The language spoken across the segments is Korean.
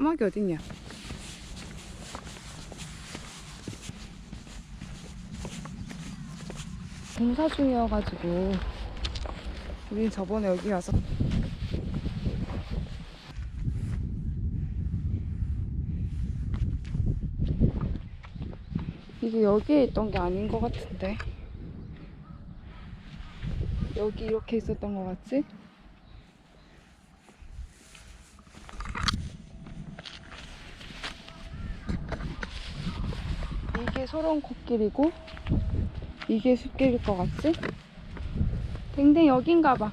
사막이 어딨냐? 공사 중이어가지고 우린 저번에 여기 와서 이게 여기에 있던 게 아닌 것 같은데. 여기 이렇게 있었던 것 같지? 이게 소롱 코길이고 이게 숲길일 것 같지? 댕댕 여긴가 봐.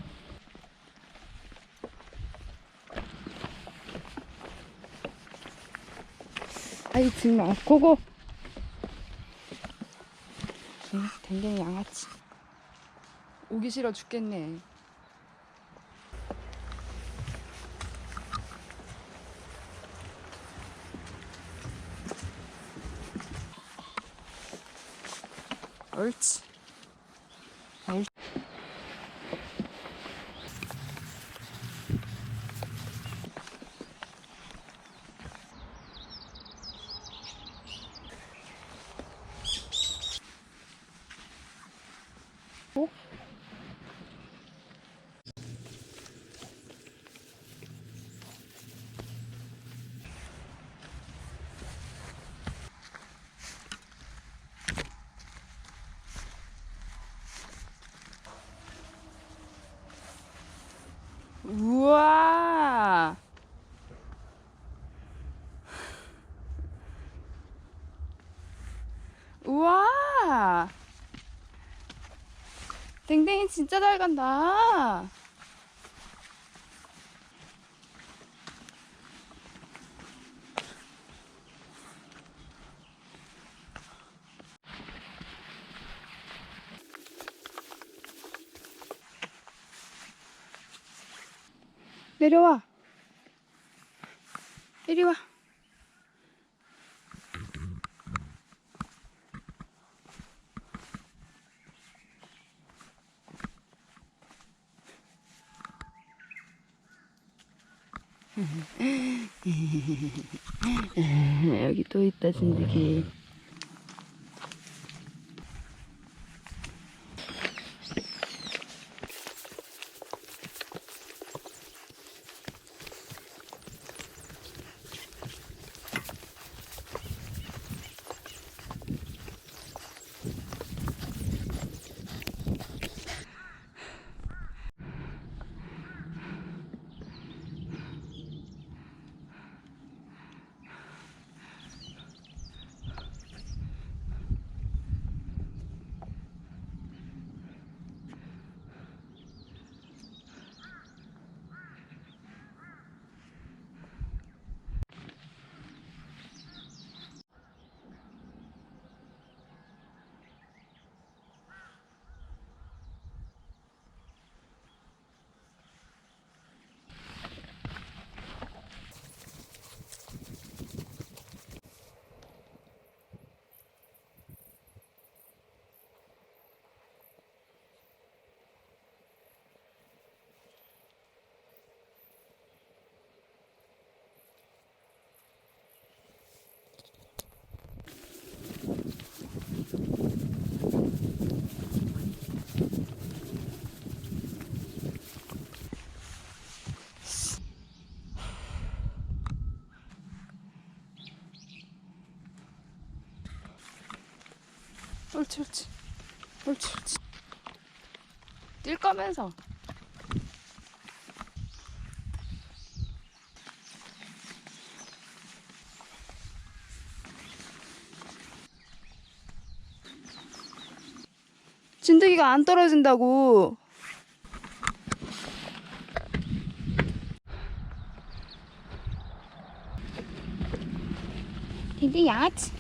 아이 정말 고고. 댕댕이 양아치 오기 싫어 죽겠네. 옳지. 옳지. 어? 우와. 우와. 댕댕이 진짜 잘 간다. 내려와. 이리 와. 여기 또 있다 진드기. 옳지 옳지 옳지 옳지. 뛸 거면서. 진드기가 안 떨어진다고. 댕댕이 양아치.